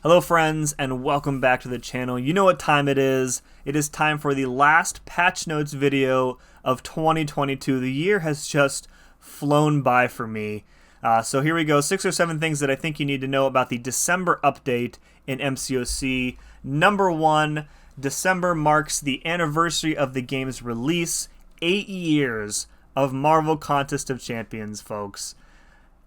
Hello friends, and welcome back to the channel. You know what time it is. It is time for the last patch notes video of 2022. The year has just flown by for me. So here we go, 6 or 7 things that I think you need to know about the December update in MCOC. Number 1, December marks the anniversary of the game's release. 8 years of Marvel Contest of Champions, folks.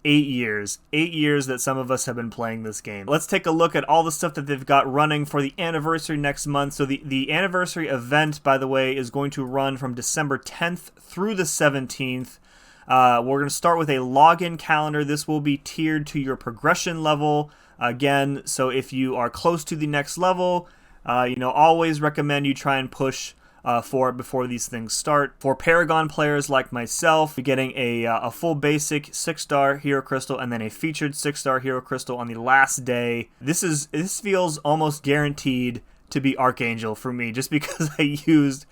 8 years. 8 years that some of us have been playing this game. Let's take a look at all the stuff that they've got running for the anniversary next month. So the anniversary event, by the way, is going to run from December 10th through the 17th. We're going to start with a login calendar. This will be tiered to your progression level. Again, so if you are close to the next level, always recommend you try and push for it before these things start. For Paragon players like myself, you're getting a full basic 6-star Hero Crystal and then a featured 6-star Hero Crystal on the last day. This feels almost guaranteed to be Archangel for me, just because I used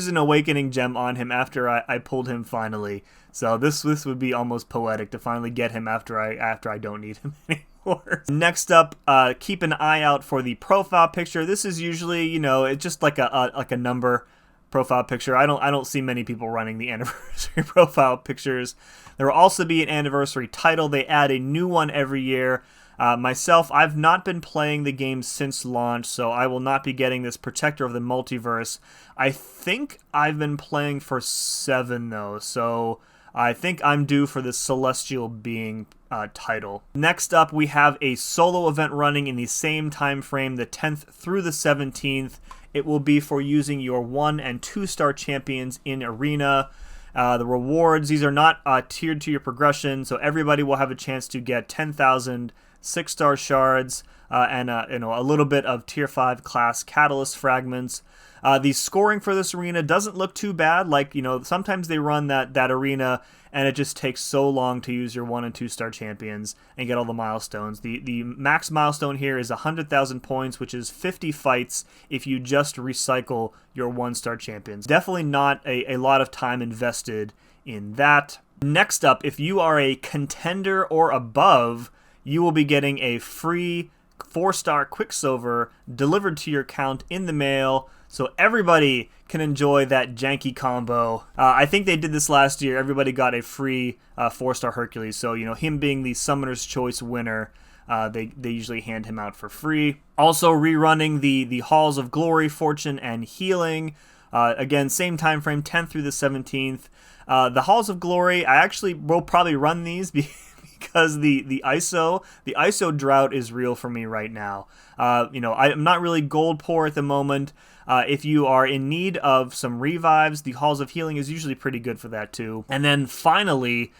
an Awakening gem on him after I pulled him finally. So this would be almost poetic to finally get him after I don't need him anymore. Next up, keep an eye out for the profile picture. This is usually, it's just like a number profile picture. I don't see many people running the anniversary profile pictures. There will also be an anniversary title. They add a new one every year. Myself, I've not been playing the game since launch, so I will not be getting this Protector of the Multiverse. I think I've been playing for 7 though, so I think I'm due for the Celestial Being title. Next up, we have a solo event running in the same time frame, the 10th through the 17th. It will be for using your 1 and 2-star champions in Arena. The rewards, these are not tiered to your progression, so everybody will have a chance to get 10,000 6-star shards and a little bit of tier 5 class catalyst fragments. The scoring for this arena doesn't look too bad. Like, sometimes they run that arena and it just takes so long to use your 1 and 2-star champions and get all the milestones. The max milestone here is 100,000 points, which is 50 fights if you just recycle your 1-star champions. Definitely not a lot of time invested in that. Next up, if you are a contender or above, you will be getting a free 4-star Quicksilver delivered to your account in the mail, so everybody can enjoy that janky combo. I think they did this last year. Everybody got a free 4-star Hercules, so him being the Summoner's Choice winner, they usually hand him out for free. Also rerunning the Halls of Glory, Fortune, and Healing. Again, same time frame, 10th through the 17th. The Halls of Glory, I actually will probably run these because the ISO drought is real for me right now. I'm not really gold poor at the moment. If you are in need of some revives, the Halls of Healing is usually pretty good for that too. And then finally,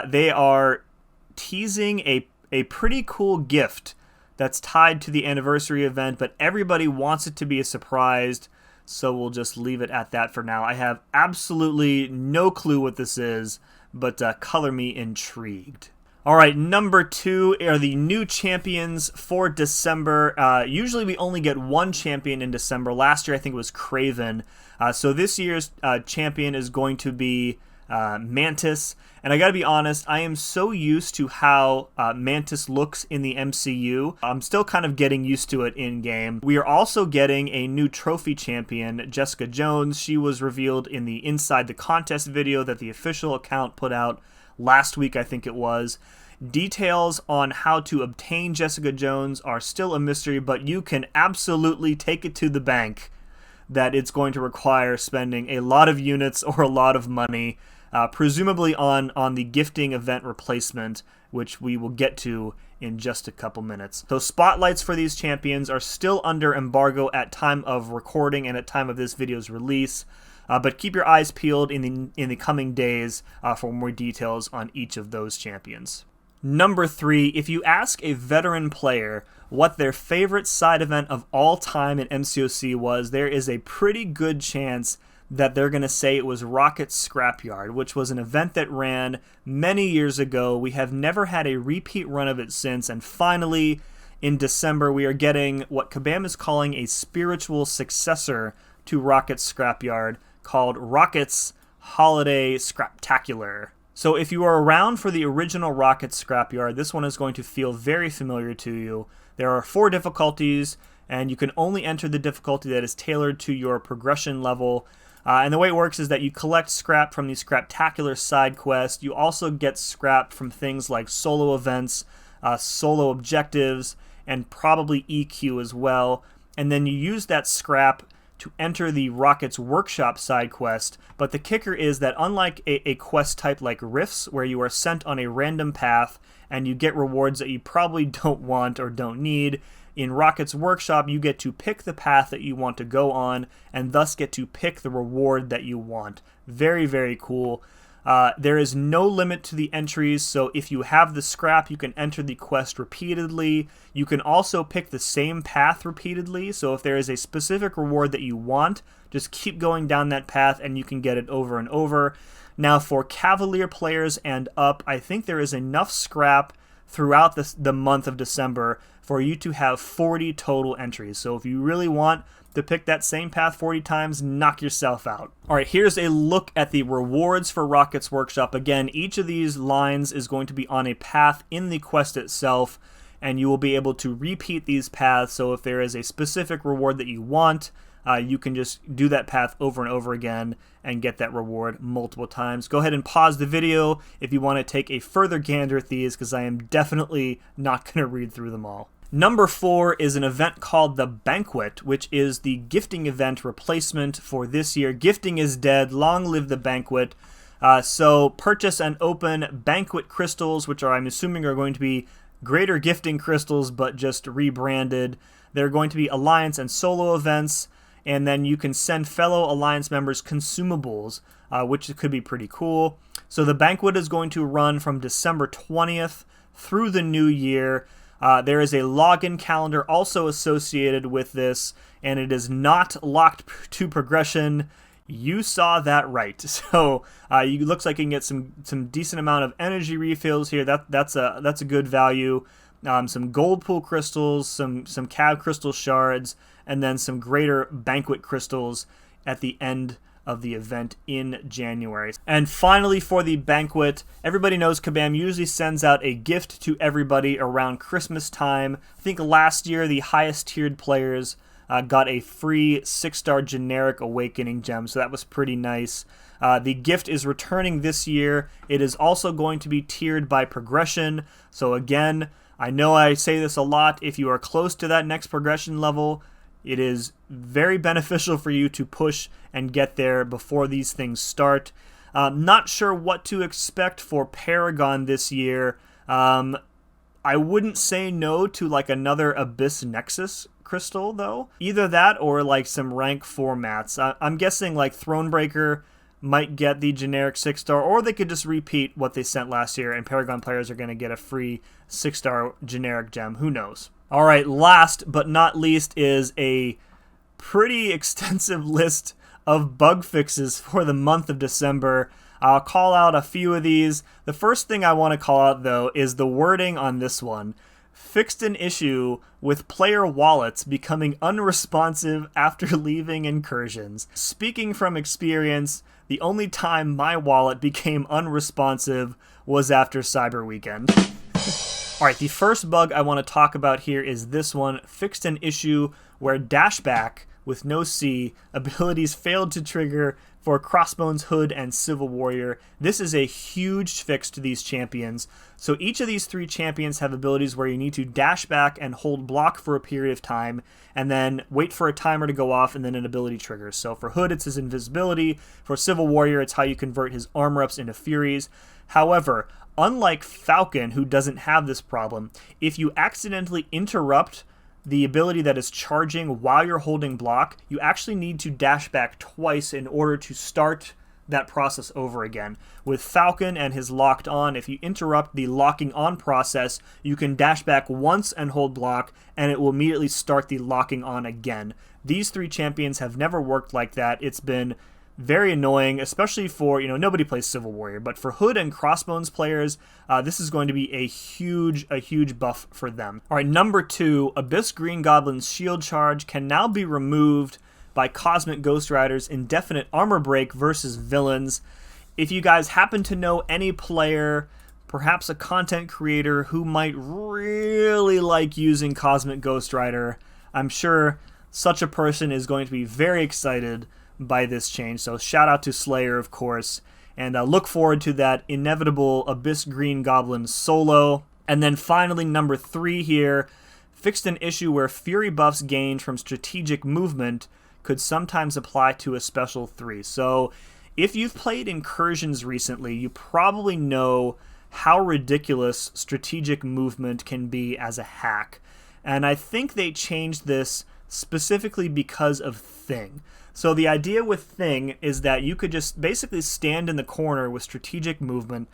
they are teasing a pretty cool gift that's tied to the anniversary event, but everybody wants it to be a surprise, so we'll just leave it at that for now. I have absolutely no clue what this is, but color me intrigued. Alright, number 2 are the new champions for December. Usually we only get one champion in December. Last year I think it was Craven. So this year's champion is going to be MANTIS. And I gotta be honest, I am so used to how MANTIS looks in the MCU. I'm still kind of getting used to it in-game. We are also getting a new trophy champion, Jessica Jones. She was revealed in the Inside the Contest video that the official account put out last week, I think it was. Details on how to obtain Jessica Jones are still a mystery, but you can absolutely take it to the bank that it's going to require spending a lot of units or a lot of money, presumably on the gifting event replacement, which we will get to in just a couple minutes. So spotlights for these champions are still under embargo at time of recording and at time of this video's release. But keep your eyes peeled in the coming days for more details on each of those champions. Number 3, if you ask a veteran player what their favorite side event of all time in MCOC was, there is a pretty good chance that they're going to say it was Rocket's Scrapyard, which was an event that ran many years ago. We have never had a repeat run of it since, and finally, in December, we are getting what Kabam is calling a spiritual successor to Rocket's Scrapyard, called Rocket's Holiday Scraptacular. So if you are around for the original Rockets Scrapyard, this one is going to feel very familiar to you. There are 4 difficulties, and you can only enter the difficulty that is tailored to your progression level. And the way it works is that you collect scrap from the Scraptacular side quest. You also get scrap from things like solo events, solo objectives, and probably EQ as well. And then you use that scrap to enter the Rockets Workshop side quest, but the kicker is that unlike a quest type like Rifts, where you are sent on a random path and you get rewards that you probably don't want or don't need, in Rockets Workshop you get to pick the path that you want to go on and thus get to pick the reward that you want. Very, very cool. There is no limit to the entries, so if you have the scrap, you can enter the quest repeatedly. You can also pick the same path repeatedly, so if there is a specific reward that you want, just keep going down that path and you can get it over and over. Now for Cavalier players and up, I think there is enough scrap throughout the month of December for you to have 40 total entries. So if you really want to pick that same path 40 times, knock yourself out. Alright, here's a look at the rewards for Rockets Workshop. Again, each of these lines is going to be on a path in the quest itself, and you will be able to repeat these paths. So if there is a specific reward that you want, you can just do that path over and over again and get that reward multiple times. Go ahead and pause the video if you want to take a further gander at these, because I am definitely not going to read through them all. Number 4 is an event called the Banquet, which is the gifting event replacement for this year. Gifting is dead. Long live the Banquet. So purchase and open Banquet crystals, which I'm assuming are going to be greater gifting crystals, but just rebranded. They're going to be Alliance and solo events, and then you can send fellow Alliance members consumables, which could be pretty cool. So the Banquet is going to run from December 20th through the new year. There is a login calendar also associated with this, and it is not locked to progression. You saw that right. So it looks like you can get some decent amount of energy refills here. That's a good value. Some gold pool crystals, some cab crystal shards, and then some greater Banquet crystals at the end of the event in January. And finally, for the Banquet, everybody knows Kabam usually sends out a gift to everybody around Christmas time. I think last year the highest tiered players got a free 6-star generic awakening gem, so that was pretty nice. The gift is returning this year. It is also going to be tiered by progression. So again, I know I say this a lot, if you are close to that next progression level, it is very beneficial for you to push and get there before these things start. Not sure what to expect for Paragon this year. I wouldn't say no to like another Abyss Nexus crystal though. Either that or like some rank 4 mats. I'm guessing like Thronebreaker might get the generic 6-star, or they could just repeat what they sent last year and Paragon players are going to get a free 6-star generic gem. Who knows? Alright, last but not least is a pretty extensive list of bug fixes for the month of December. I'll call out a few of these. The first thing I want to call out, though, is the wording on this one. Fixed an issue with player wallets becoming unresponsive after leaving incursions. Speaking from experience, the only time my wallet became unresponsive was after Cyber Weekend. Alright, the first bug I want to talk about here is this one. Fixed an issue where dashback with no C abilities failed to trigger for Crossbones, Hood, and Civil Warrior. This is a huge fix to these champions. So each of these 3 champions have abilities where you need to dash back and hold block for a period of time, and then wait for a timer to go off, and then an ability triggers. So for Hood, it's his invisibility. For Civil Warrior, it's how you convert his armor ups into Furies. However, unlike Falcon, who doesn't have this problem, if you accidentally interrupt the ability that is charging while you're holding block, you actually need to dash back twice in order to start that process over again. With Falcon and his locked on, if you interrupt the locking on process, you can dash back once and hold block, and it will immediately start the locking on again. These 3 champions have never worked like that. It's been very annoying, especially for, nobody plays Civil Warrior, but for Hood and Crossbones players, this is going to be a huge buff for them. Alright, number 2, Abyss Green Goblin's shield charge can now be removed by Cosmic Ghost Rider's indefinite armor break versus villains. if you guys happen to know any player, perhaps a content creator who might really like using Cosmic Ghost Rider, I'm sure such a person is going to be very excited by this change. So shout out to Slayer, of course, and look forward to that inevitable Abyss Green Goblin solo. And then finally, number 3 here, fixed an issue where Fury buffs gained from strategic movement could sometimes apply to a special 3. So if you've played Incursions recently, you probably know how ridiculous strategic movement can be as a hack. And I think they changed this specifically because of Thing. So the idea with Thing is that you could just basically stand in the corner with strategic movement,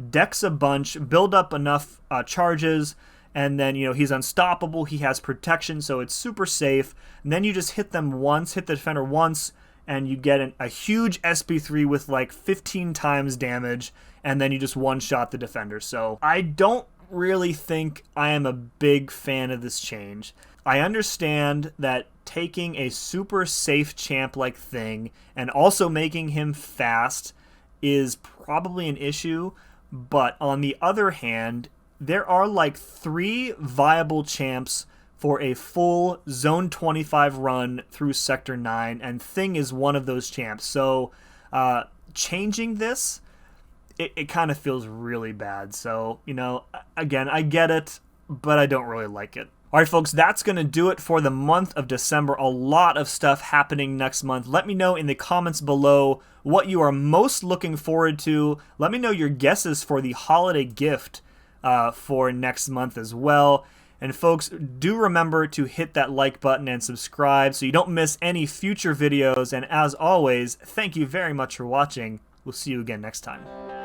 dex a bunch, build up enough charges, and then, he's unstoppable, he has protection, so it's super safe. And then you just hit them once, hit the defender once, and you get a huge SP3 with like 15 times damage, and then you just one-shot the defender. So I don't really think I am a big fan of this change. I understand that taking a super safe champ like Thing and also making him fast is probably an issue, but on the other hand, there are like 3 viable champs for a full Zone 25 run through Sector 9, and Thing is one of those champs. So changing this, it kind of feels really bad. So, again, I get it, but I don't really like it. All right, folks, that's going to do it for the month of December. A lot of stuff happening next month. Let me know in the comments below what you are most looking forward to. Let me know your guesses for the holiday gift for next month as well. And folks, do remember to hit that like button and subscribe so you don't miss any future videos. And as always, thank you very much for watching. We'll see you again next time.